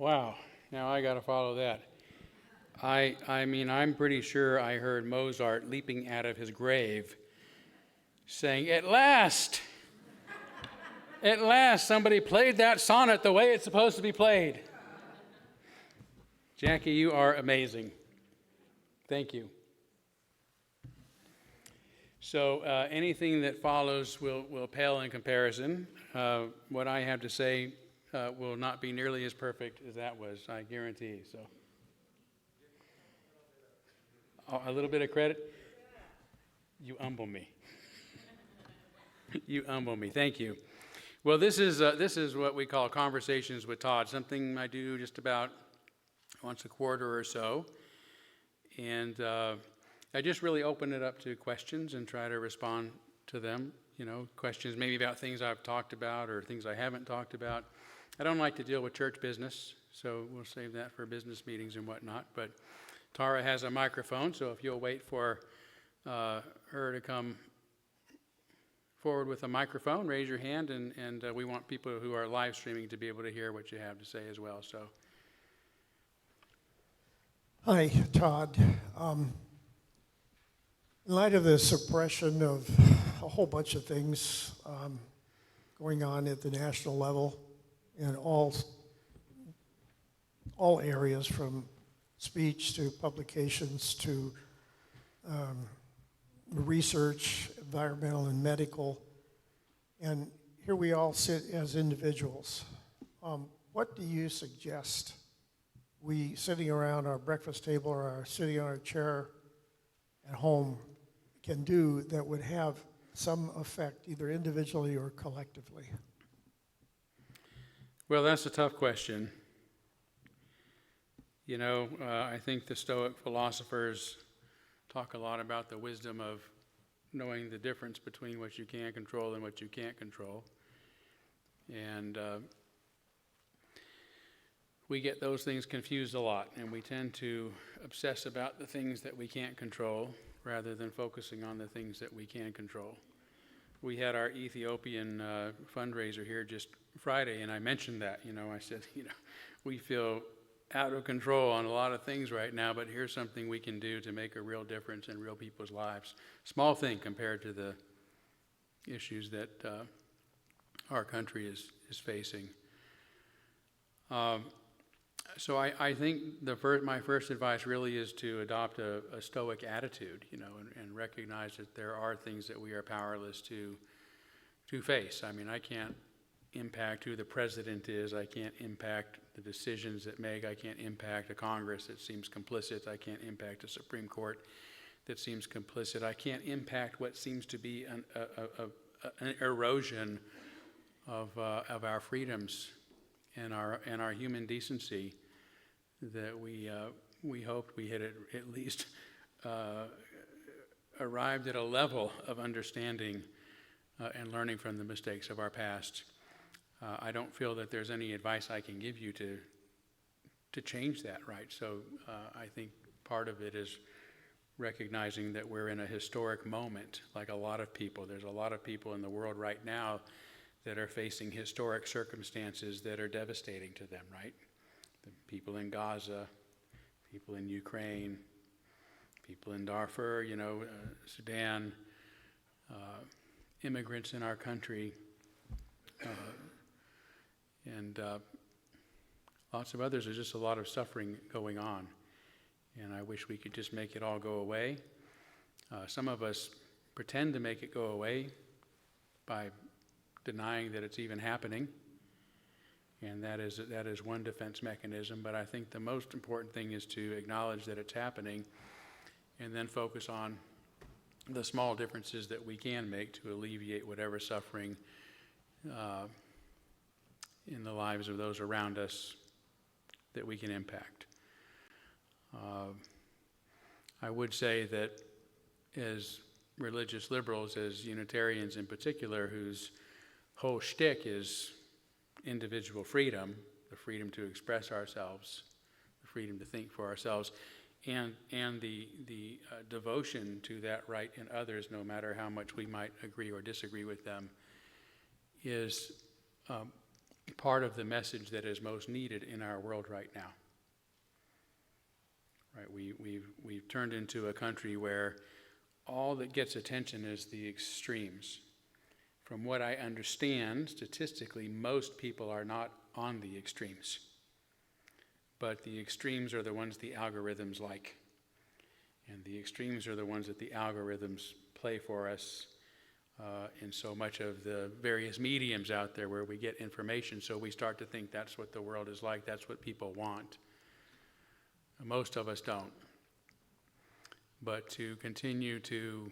Wow, now I got to follow that. I mean, I'm pretty sure I heard Mozart leaping out of his grave saying, at last, somebody played that sonnet the way it's supposed to be played. Jackie, you are amazing. Thank you. So anything that follows will pale in comparison. What I have to say will not be nearly as perfect as that was, I guarantee. So, a little bit of credit. You humble me. You humble me. Thank you. Well, this is what we call Conversations with Todd, something I do just about once a quarter or so. And I just really open it up to questions and try to respond to them. You know, questions maybe about things I've talked about or things I haven't talked about. I don't like to deal with church business, so we'll save that for business meetings and whatnot. But Tara has a microphone, so if you'll wait for her to come forward with a microphone, raise your hand, and we want people who are live streaming to be able to hear what you have to say as well. So, hi, Todd. In light of the suppression of a whole bunch of things going on at the national level in all areas, from speech to publications to research, environmental and medical, and here we all sit as individuals. What do you suggest we sitting around our breakfast table or sitting on our chair at home can do that would have some effect, either individually or collectively? well, that's a tough question. You know, I think the Stoic philosophers talk a lot about the wisdom of knowing the difference between what you can control and what you can't control. And we get those things confused a lot, and we tend to obsess about the things that we can't control rather than focusing on the things that we can control. We had our Ethiopian fundraiser here just Friday, and I mentioned that. You know, I said, we feel out of control on a lot of things right now, but here's something we can do to make a real difference in real people's lives. Small thing compared to the issues that our country is facing. So I think my first advice really is to adopt a stoic attitude, and recognize that there are things that we are powerless to face. I mean, I can't impact who the president is. I can't impact the decisions that make. I can't impact a Congress that seems complicit. I can't impact a Supreme Court that seems complicit. I can't impact what seems to be an erosion of our freedoms and our human decency that we hoped we had at least arrived at a level of understanding and learning from the mistakes of our past. I don't feel that there's any advice I can give you to change that, right? So I think part of it is recognizing that we're in a historic moment, like a lot of people. There's a lot of people in the world right now that are facing historic circumstances that are devastating to them, right? The people in Gaza, people in Ukraine, people in Darfur, Sudan, immigrants in our country, and lots of others. There's just a lot of suffering going on, and I wish we could just make it all go away. Some of us pretend to make it go away by denying that it's even happening, and that is one defense mechanism. But I think the most important thing is to acknowledge that it's happening and then focus on the small differences that we can make to alleviate whatever suffering in the lives of those around us that we can impact. I would say that as religious liberals, as Unitarians in particular, whose whole shtick is individual freedom, the freedom to express ourselves, the freedom to think for ourselves, and the devotion to that right in others, no matter how much we might agree or disagree with them, is part of the message that is most needed in our world right now. Right? We've turned into a country where all that gets attention is the extremes. From what I understand, statistically, most people are not on the extremes. But the extremes are the ones the algorithms like. And the extremes are the ones that the algorithms play for us in so much of the various mediums out there where we get information. So we start to think that's what the world is like, that's what people want. Most of us don't. But to continue to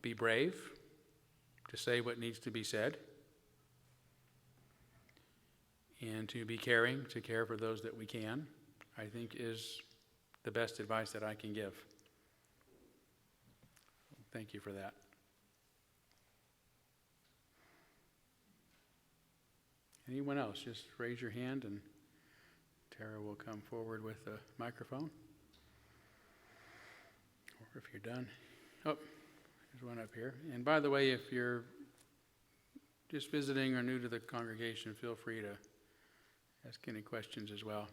be brave, to say what needs to be said, and to be caring, to care for those that we can, I think is the best advice that I can give. Thank you for that. Anyone else? Just raise your hand and Tara will come forward with the microphone. Or if you're done. Oh, there's one up here. And by the way, if you're just visiting or new to the congregation, feel free to ask any questions as well.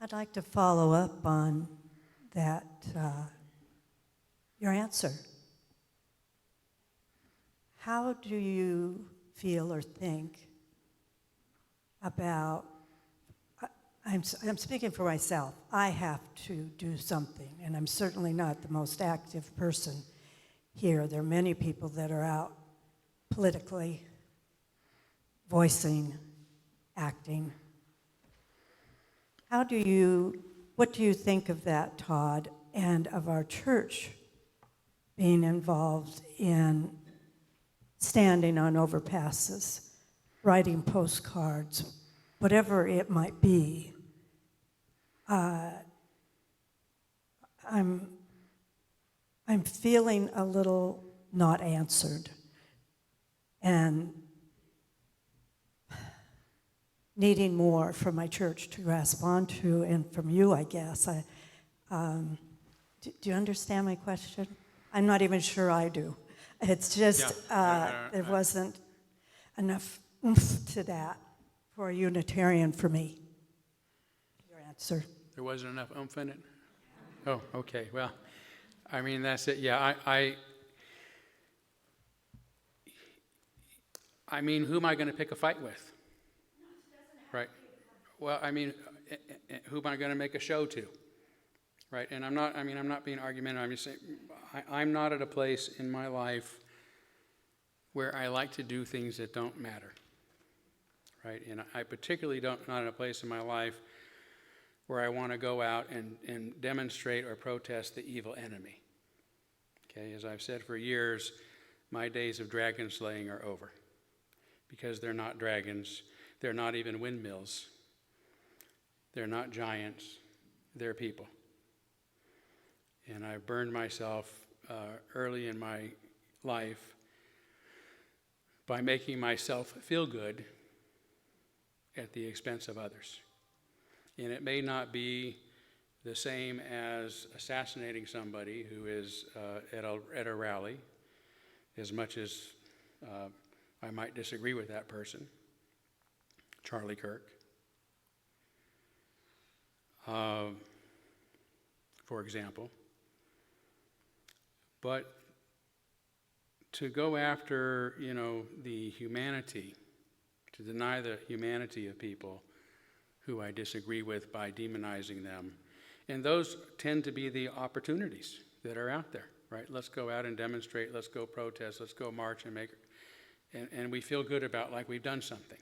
I'd like to follow up on that, your answer. How do you feel or think about, I'm speaking for myself, I have to do something, and I'm certainly not the most active person here. There are many people that are out politically, voicing, acting. What do you think of that, Todd, and of our church being involved in standing on overpasses, writing postcards, whatever it might be? I'm feeling a little not answered, and needing more from my church to grasp onto, and from you, I guess. Do you understand my question? I'm not even sure I do. It's just there wasn't enough oomph to that for a Unitarian for me. Your answer. There wasn't enough oomph in it? Oh, okay. Well, I mean, that's it. Yeah, I mean, who am I going to pick a fight with? Right. Well, I mean, who am I going to make a show to? Right. And I'm not being argumentative. I'm just saying, I'm not at a place in my life where I like to do things that don't matter. Right. And I particularly not in a place in my life where I want to go out and demonstrate or protest the evil enemy. Okay. As I've said for years, my days of dragon slaying are over, because they're not dragons. They're not even windmills. They're not giants. They're people. And I burned myself early in my life by making myself feel good at the expense of others. And it may not be the same as assassinating somebody who is at a rally, as much as I might disagree with that person. Charlie Kirk, for example. But to go after, the humanity, to deny the humanity of people who I disagree with by demonizing them, and those tend to be the opportunities that are out there, right? Let's go out and demonstrate, let's go protest, let's go march and we feel good about like we've done something.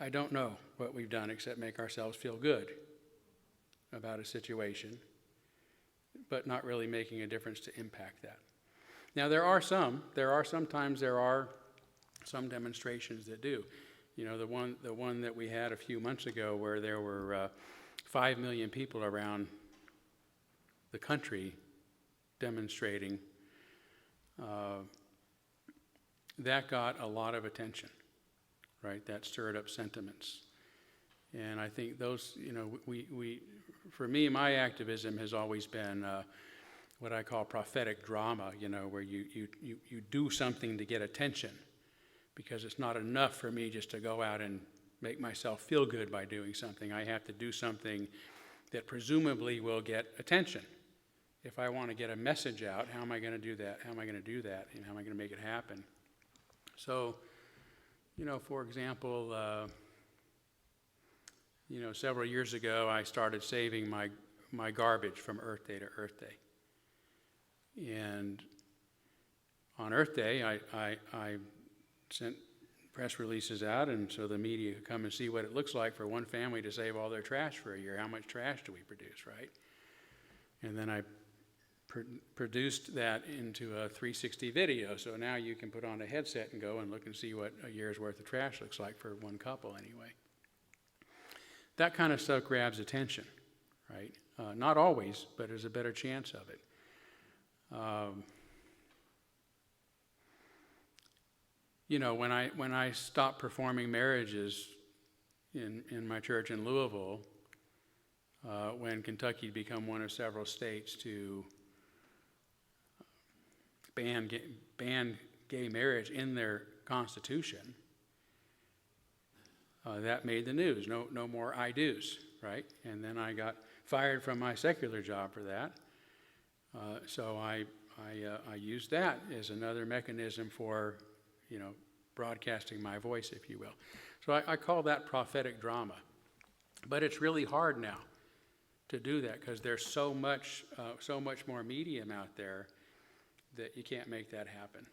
I don't know what we've done except make ourselves feel good about a situation, but not really making a difference to impact that. Now, there are some demonstrations that do. The one that we had a few months ago where there were 5 million people around the country demonstrating, that got a lot of attention. Right, that stirred up sentiments. And I think those, for me, my activism has always been what I call prophetic drama, where you do something to get attention, because it's not enough for me just to go out and make myself feel good by doing something. I have to do something that presumably will get attention. If I want to get a message out, how am I going to do that? How am I going to do that? And how am I going to make it happen? So, for example, several years ago, I started saving my garbage from Earth Day to Earth Day. And on Earth Day, I sent press releases out, and so the media could come and see what it looks like for one family to save all their trash for a year. How much trash do we produce, right? And then I produced that into a 360 video, so now you can put on a headset and go and look and see what a year's worth of trash looks like for one couple anyway. That kind of stuff grabs attention, right? Not always, but there's a better chance of it. When I stopped performing marriages in my church in Louisville, when Kentucky had become one of several states to ban gay marriage in their constitution, that made the news. No more I do's, right? And then I got fired from my secular job for that. So I used that as another mechanism for, broadcasting my voice, if you will. So I call that prophetic drama. But it's really hard now to do that because there's so much more medium out there that you can't make that happen.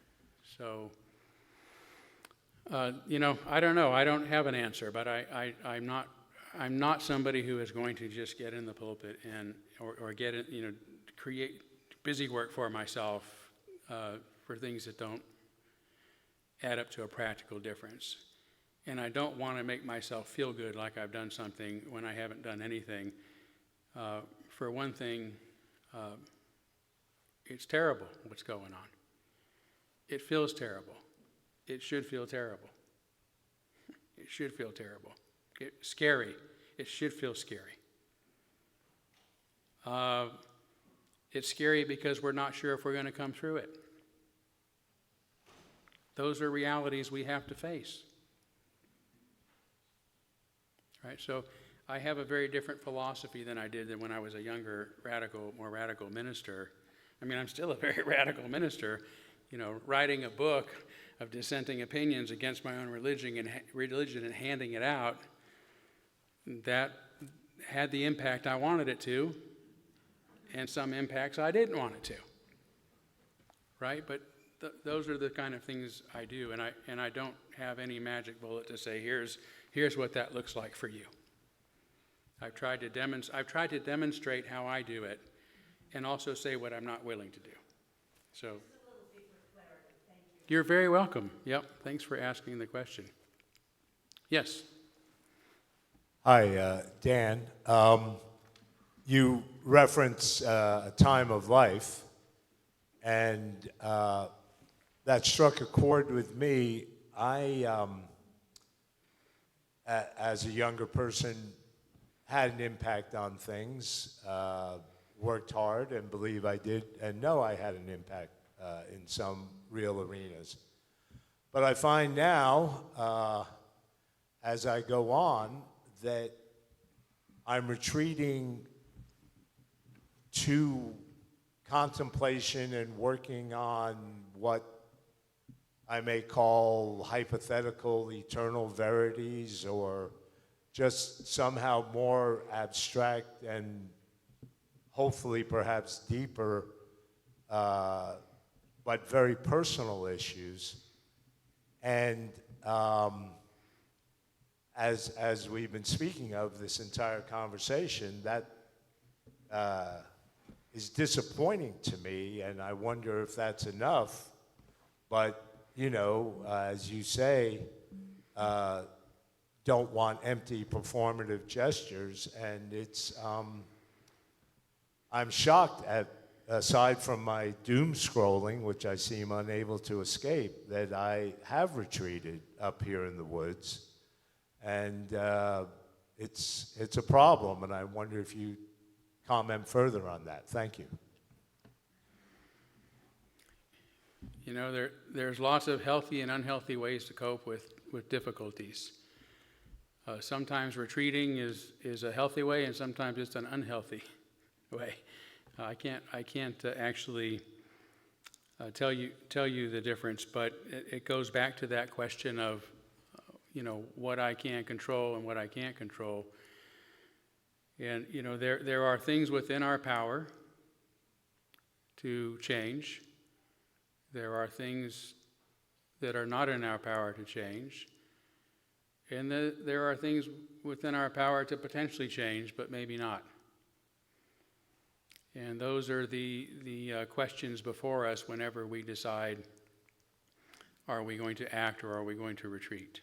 So, I don't know. I don't have an answer, but I'm not somebody who is going to just get in the pulpit or get in, create busy work for myself for things that don't add up to a practical difference. And I don't want to make myself feel good like I've done something when I haven't done anything. For one thing, it's terrible what's going on. It feels terrible. It should feel terrible. It should feel terrible. It's scary. It should feel scary. It's scary because we're not sure if we're going to come through it. Those are realities we have to face. Right? So I have a very different philosophy than I did when I was a younger, more radical minister. I mean, I'm still a very radical minister, writing a book of dissenting opinions against my own religion and handing it out. That had the impact I wanted it to, and some impacts I didn't want it to. Right? But those are the kind of things I do, and I don't have any magic bullet to say here's what that looks like for you. I've tried to demonstrate how I do it, and also say what I'm not willing to do. So, just a little deeper clarity. Thank you. You're very welcome. Yep. Thanks for asking the question. Yes. Hi, Dan. You reference a time of life, and that struck a chord with me. I, as a younger person, had an impact on things, worked hard and believe I did, and know I had an impact in some real arenas. But I find now, as I go on, that I'm retreating to contemplation and working on what I may call hypothetical eternal verities, or just somehow more abstract and hopefully perhaps deeper, but very personal issues. And as we've been speaking of this entire conversation, that is disappointing to me, and I wonder if that's enough. But, as you say, don't want empty performative gestures, and it's, I'm shocked at, aside from my doom scrolling, which I seem unable to escape, that I have retreated up here in the woods. And it's a problem, and I wonder if you comment further on that. Thank you. You know, there's lots of healthy and unhealthy ways to cope with difficulties. Sometimes retreating is a healthy way, and sometimes it's an unhealthy way. I can't actually tell you the difference, but it goes back to that question of, you know, what I can control and what I can't control. And you know, there are things within our power to change. There are things that are not in our power to change. And there are things within our power to potentially change, but maybe not. And those are the questions before us whenever we decide, are we going to act or are we going to retreat?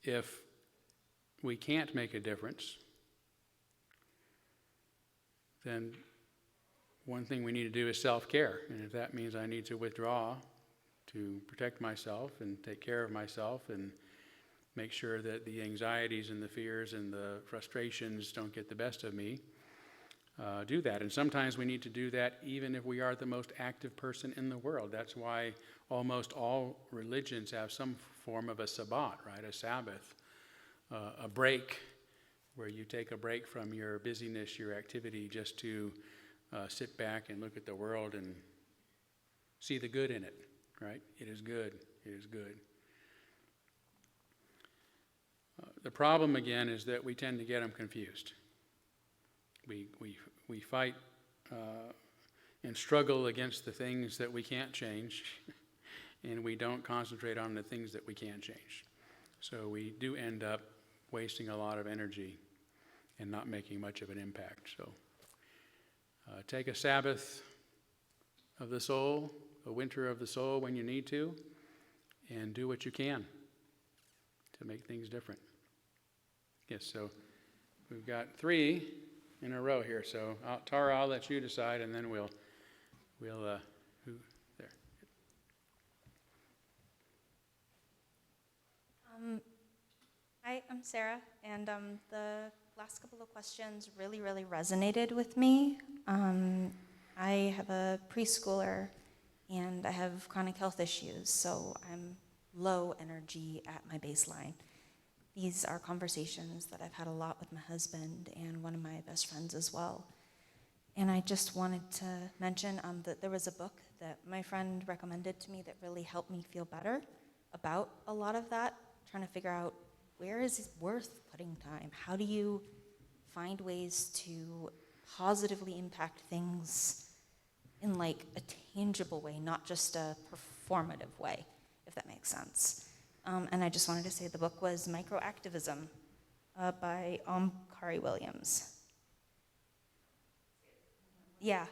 If we can't make a difference, then one thing we need to do is self-care. And if that means I need to withdraw to protect myself and take care of myself and make sure that the anxieties and the fears and the frustrations don't get the best of me, do that. And sometimes we need to do that even if we are the most active person in the world. That's why almost all religions have some form of a sabbat, right? A Sabbath, a break where you take a break from your busyness, your activity, just to sit back and look at the world and see the good in it, right? It is good. It is good. The problem, again, is that we tend to get them confused. We fight and struggle against the things that we can't change, and we don't concentrate on the things that we can change. So we do end up wasting a lot of energy and not making much of an impact. So take a Sabbath of the soul, a winter of the soul when you need to, and do what you can to make things different. Yes, so we've got 3 in a row here. So Tara, I'll let you decide, and then we'll who there. Hi, I'm Sarah, and the last couple of questions really, really resonated with me. I have a preschooler, and I have chronic health issues, so I'm low energy at my baseline. These are conversations that I've had a lot with my husband and one of my best friends as well. And I just wanted to mention that there was a book that my friend recommended to me that really helped me feel better about a lot of that, trying to figure out where is it worth putting time? How do you find ways to positively impact things in like a tangible way, not just a performative way, if that makes sense. And I just wanted to say the book was Microactivism by Kari Williams. Yeah,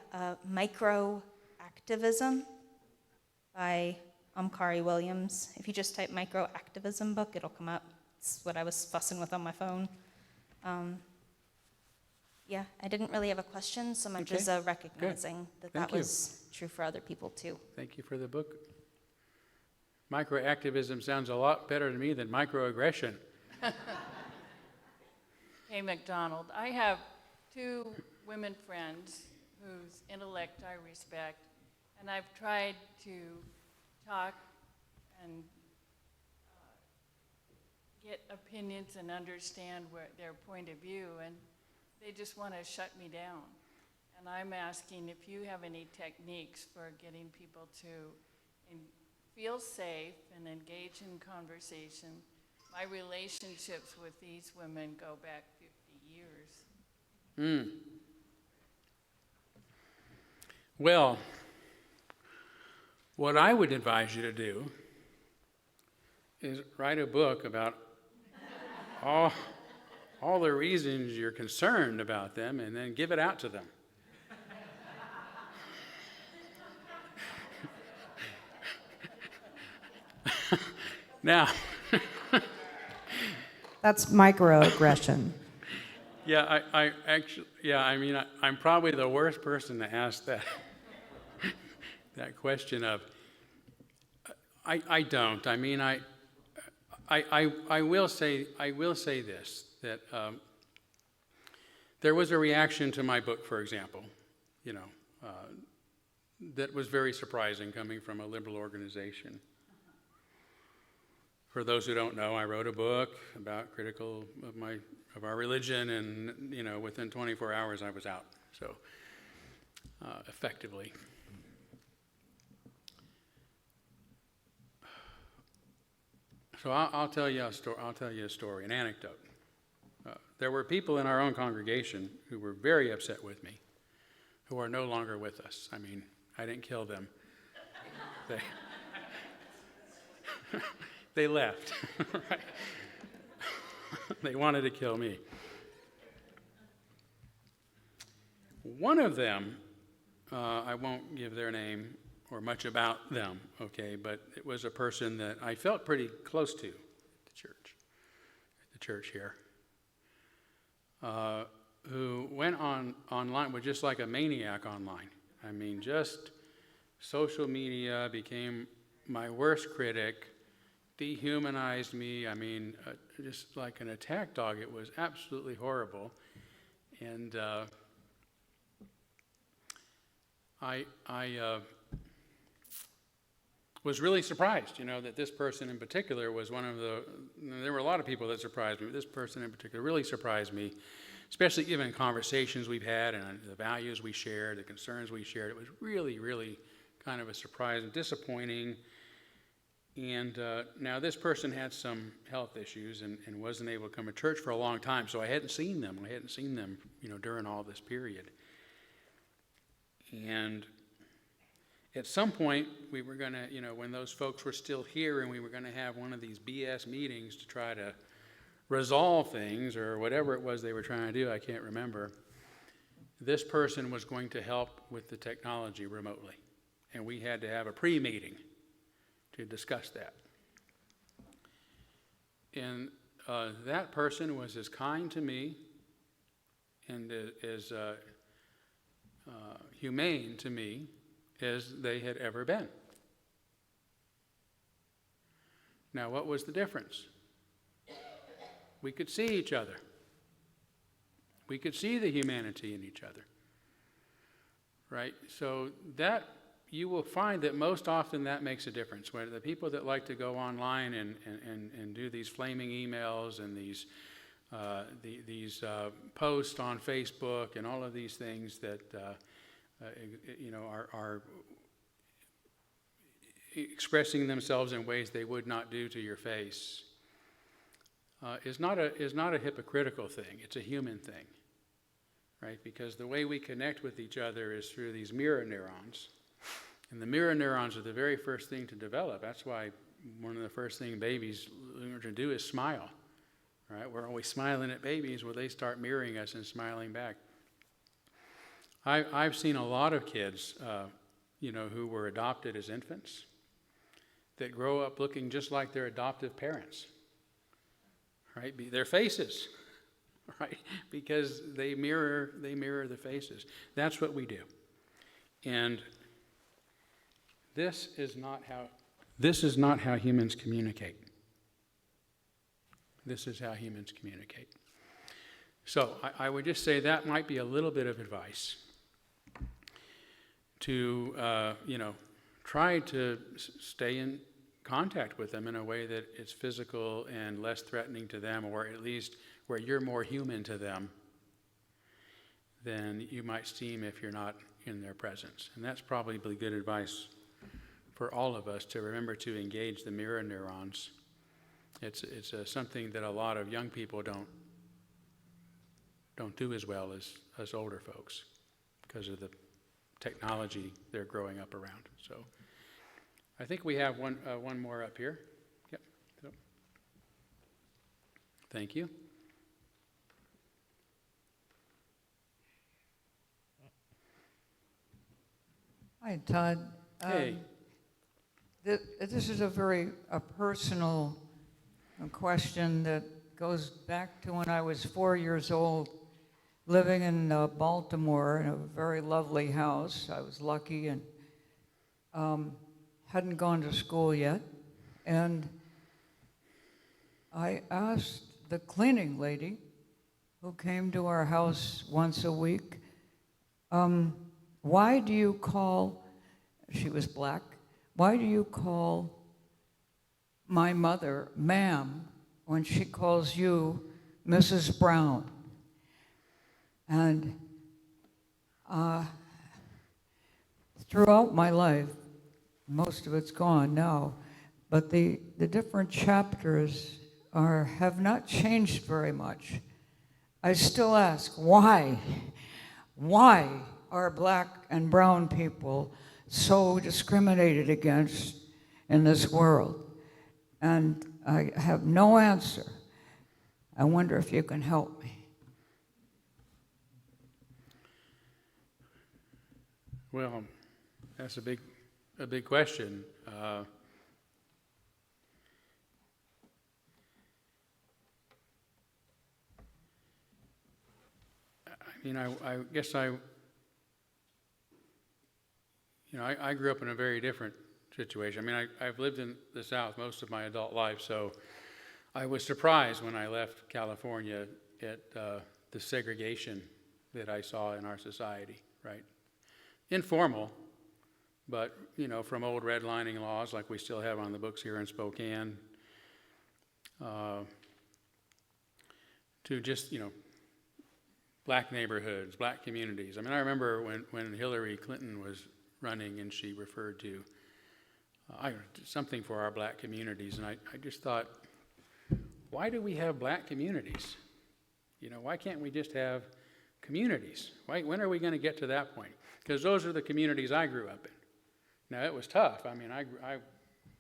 Microactivism by Kari Williams. If you just type Microactivism book, it'll come up. It's what I was fussing with on my phone. Yeah, I didn't really have a question so much as recognizing that was true for other people too. Thank you for the book. Microactivism sounds a lot better to me than microaggression. Hey, McDonald, I have 2 women friends whose intellect I respect, and I've tried to talk and get opinions and understand their point of view, and they just want to shut me down. And I'm asking if you have any techniques for getting people to feel safe and engage in conversation. My relationships with these women go back 50 years. Well, what I would advise you to do is write a book about all the reasons you're concerned about them and then give it out to them. Now, That's microaggression. yeah, I actually, yeah, I mean, I'm probably the worst person to ask that that question of. I don't. I mean, I will say this, that there was a reaction to my book, for example, you know, that was very surprising coming from a liberal organization. For those who don't know, I wrote a book about critical of our religion, and you know, within 24 hours I was out. So effectively. So I'll tell you a story. I'll tell you a story, an anecdote. There were people in our own congregation who were very upset with me, who are no longer with us. I mean, I didn't kill them. They left. Right? They wanted to kill me. One of them, I won't give their name or much about them, okay, but it was a person that I felt pretty close to at the church here, who went online, was just like a maniac online. I mean, just social media became my worst critic, dehumanized me. I mean, just like an attack dog. It was absolutely horrible. And I was really surprised, you know, that this person in particular was one of the, there were a lot of people that surprised me, but this person in particular really surprised me, especially given conversations we've had and the values we shared, the concerns we shared. It was really, really kind of a surprise and disappointing. And now this person had some health issues and wasn't able to come to church for a long time, so I hadn't seen them. You know, during all this period. And at some point, we were going to, you know, when those folks were still here and we were going to have one of these BS meetings to try to resolve things or whatever it was they were trying to do, I can't remember, this person was going to help with the technology remotely. And we had to have a pre-meeting to discuss that. And that person was as kind to me and as humane to me as they had ever been. Now, what was the difference? We could see each other. We could see the humanity in each other. Right? So that, you will find that most often that makes a difference. When the people that like to go online and do these flaming emails and these posts on Facebook and all of these things that you know, are expressing themselves in ways they would not do to your face, is not a hypocritical thing. It's a human thing, right? Because the way we connect with each other is through these mirror neurons, and the mirror neurons are the very first thing to develop. That's why one of the first things babies learn to do is smile, right? We're always smiling at babies. Well, they start mirroring us and smiling back. I've seen a lot of kids, you know, who were adopted as infants that grow up looking just like their adoptive parents, right? Their faces, right? Because they mirror the faces. That's what we do. And this is not how humans communicate. This is how humans communicate. So I would just say that might be a little bit of advice to, you know, try to stay in contact with them in a way that it's physical and less threatening to them, or at least where you're more human to them than you might seem if you're not in their presence. And that's probably good advice for all of us, to remember to engage the mirror neurons. It's something that a lot of young people don't do as well as older folks because of the technology they're growing up around. So I think we have one more up here. Yep. So, thank you. Hi, Todd. Hey. This is a very personal question that goes back to when I was 4 years old, living in Baltimore in a very lovely house. I was lucky and hadn't gone to school yet. And I asked the cleaning lady who came to our house once a week, why do you call, she was black, why do you call my mother ma'am when she calls you Mrs. Brown? And throughout my life, most of it's gone now, but the different chapters have not changed very much. I still ask, why? Why are black and brown people so discriminated against in this world? And I have no answer. I wonder if you can help me. Well, that's a big question. I guess I grew up in a very different situation. I mean, I've lived in the South most of my adult life, so I was surprised when I left California at the segregation that I saw in our society, right? Informal, but, from old redlining laws like we still have on the books here in Spokane, to just, black neighborhoods, black communities. I mean, I remember when Hillary Clinton was running and she referred to something for our black communities, and I just thought, why do we have black communities? Why can't we just have communities? When are we going to get to that point? Because those are the communities I grew up in. Now, it was tough. I mean, I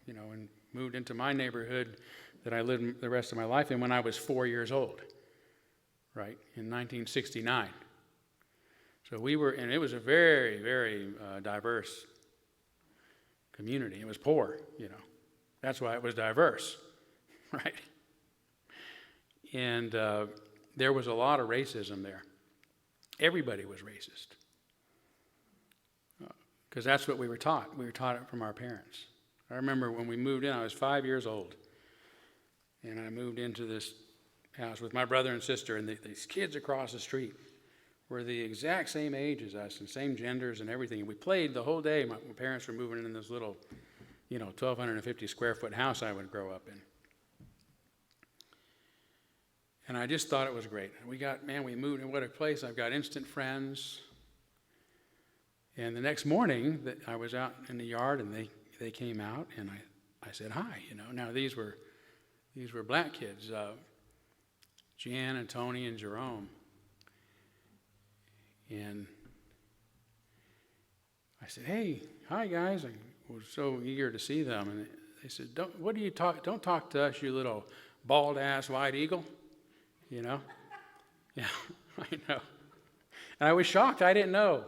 and moved into my neighborhood that I lived the rest of my life in when I was 4 years old, right, in 1969. So and it was a very, very diverse community. It was poor, That's why it was diverse, right? And there was a lot of racism there. Everybody was racist. Because that's what we were taught. We were taught it from our parents. I remember when we moved in, I was 5 years old. And I moved into this house with my brother and sister, and these kids across the street were the exact same age as us and same genders and everything. And we played the whole day. My parents were moving in this little, 1,250 square foot house I would grow up in. And I just thought it was great. We moved in what a place. I've got instant friends. And the next morning, I was out in the yard, and they came out, and I said hi. Now these were black kids, Jan and Tony and Jerome, and I said, "Hey, hi guys!" I was so eager to see them, and they said, "Don't talk to us, you little bald ass white eagle," Yeah, I know. And I was shocked. I didn't know.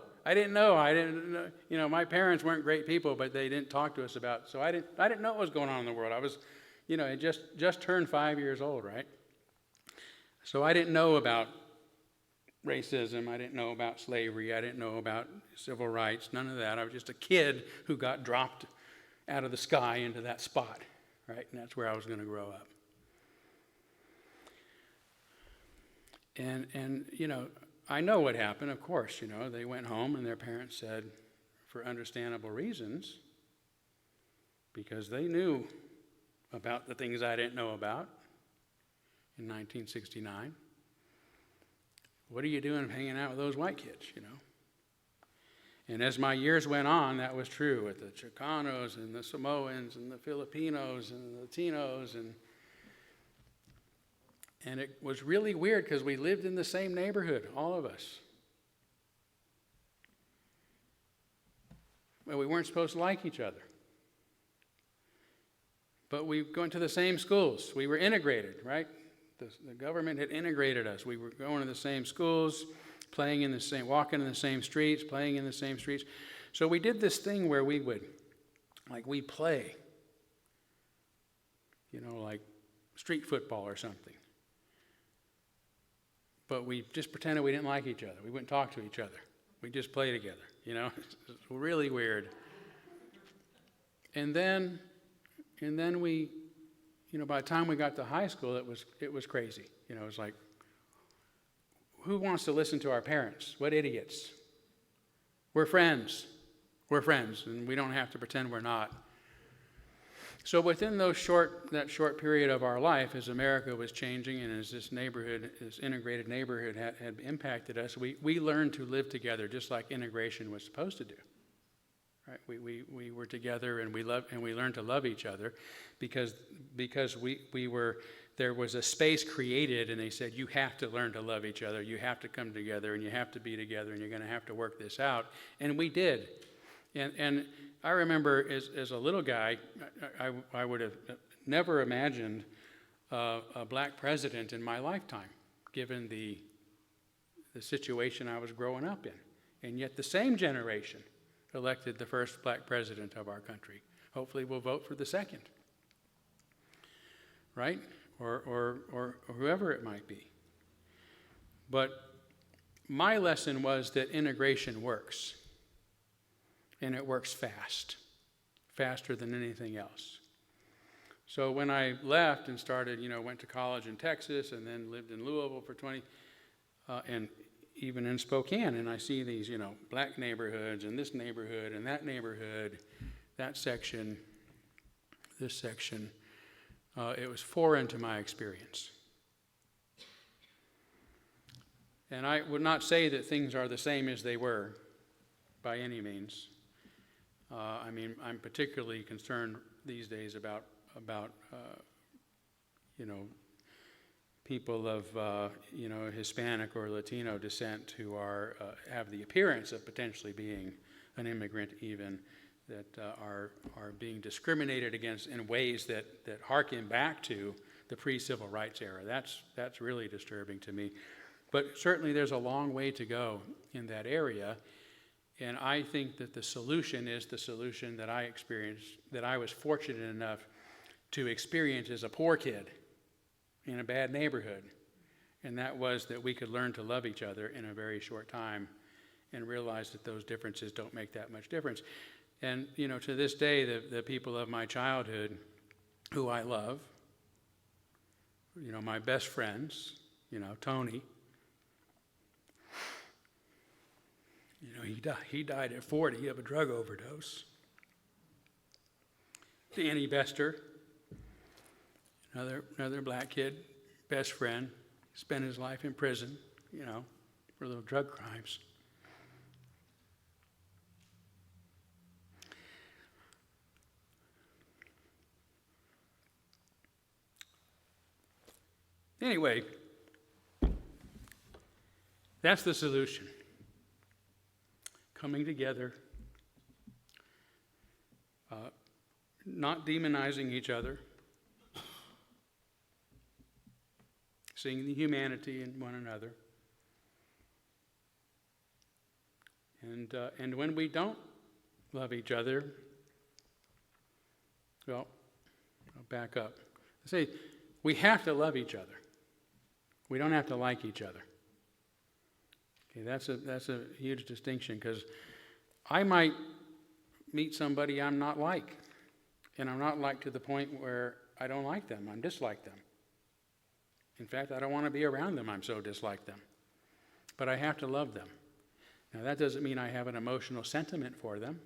My parents weren't great people, but they didn't talk to us about. So I didn't know what was going on in the world. I was, I just turned 5 years old, right? So I didn't know about racism. I didn't know about slavery. I didn't know about civil rights. None of that. I was just a kid who got dropped out of the sky into that spot, right? And that's where I was going to grow up. And I know what happened, of course. They went home, and their parents said, for understandable reasons, because they knew about the things I didn't know about in 1969. What are you doing hanging out with those white kids, And as my years went on, that was true with the Chicanos and the Samoans and the Filipinos and the Latinos, and it was really weird because we lived in the same neighborhood, all of us. Well, we weren't supposed to like each other. But we went to the same schools. We were integrated, right? The government had integrated us. We were going to the same schools, walking in the same streets, playing in the same streets. So we did this thing where we'd play, like street football or something. But we just pretended we didn't like each other. We wouldn't talk to each other. We just play together, It's really weird. And then we, by the time we got to high school, it was crazy. It was like, who wants to listen to our parents? What idiots? We're friends. We're friends, and we don't have to pretend we're not. So within that short period of our life, as America was changing and as this integrated neighborhood had impacted us, we learned to live together just like integration was supposed to do. Right? We were together and we learned to love each other because there was a space created, and they said, you have to learn to love each other, you have to come together, and you have to be together, and you're going to have to work this out. And we did. And I remember as a little guy, I would have never imagined a black president in my lifetime, given the situation I was growing up in. And yet the same generation elected the first black president of our country. Hopefully we'll vote for the second, right? Or whoever it might be. But my lesson was that integration works. And it works faster than anything else. So when I left and started, went to college in Texas and then lived in Louisville for 20, and even in Spokane, and I see these, black neighborhoods and this neighborhood and that neighborhood, that section, this section, it was foreign to my experience. And I would not say that things are the same as they were by any means. I'm particularly concerned these days about people of Hispanic or Latino descent who have the appearance of potentially being an immigrant, even that are being discriminated against in ways that harken back to the pre-civil rights era. That's really disturbing to me. But certainly there's a long way to go in that area. And I think that the solution is the solution that I experienced, that I was fortunate enough to experience as a poor kid in a bad neighborhood. And that was that we could learn to love each other in a very short time and realize that those differences don't make that much difference. And, to this day, the people of my childhood who I love, my best friends, Tony, he died at 40 of a drug overdose. Danny Bester, another black kid, best friend, spent his life in prison, for little drug crimes. Anyway, that's the solution. Coming together, not demonizing each other, seeing the humanity in one another, and when we don't love each other, well, I'll back up. Say, we have to love each other. We don't have to like each other. Okay, that's a huge distinction, because I might meet somebody I'm not like, and I'm not like to the point where I don't like them, I dislike them. In fact, I don't want to be around them, I'm so dislike them. But I have to love them. Now that doesn't mean I have an emotional sentiment for them.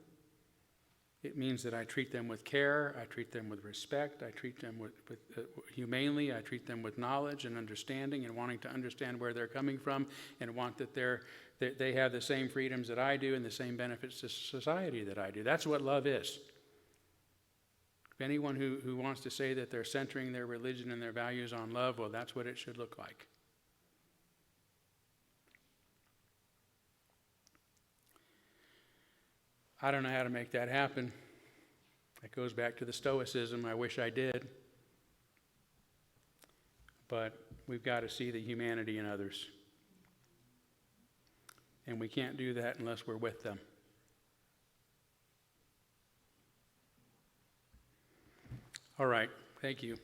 It means that I treat them with care, I treat them with respect, I treat them with humanely, I treat them with knowledge and understanding and wanting to understand where they're coming from and want that they have the same freedoms that I do and the same benefits to society that I do. That's what love is. If anyone who wants to say that they're centering their religion and their values on love, well, that's what it should look like. I don't know how to make that happen. That goes back to the Stoicism. I wish I did. But we've got to see the humanity in others. And we can't do that unless we're with them. All right. Thank you.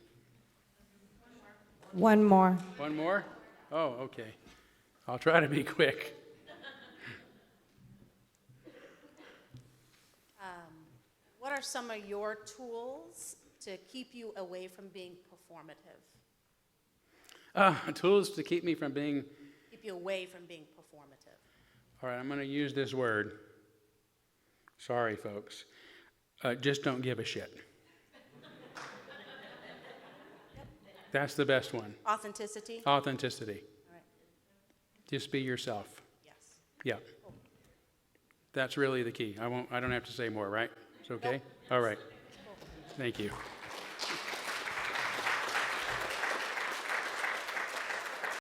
One more. One more? Oh, okay. I'll try to be quick. What are some of your tools to keep you away from being performative? Tools to keep me from being, Keep you away from being performative. all right, I'm going to use this word. Sorry, folks. Just don't give a shit. That's the best one. Authenticity? Authenticity. All right. Just be yourself. Yes. Yeah. That's really the key. I don't have to say more, right? It's okay? All right. Thank you.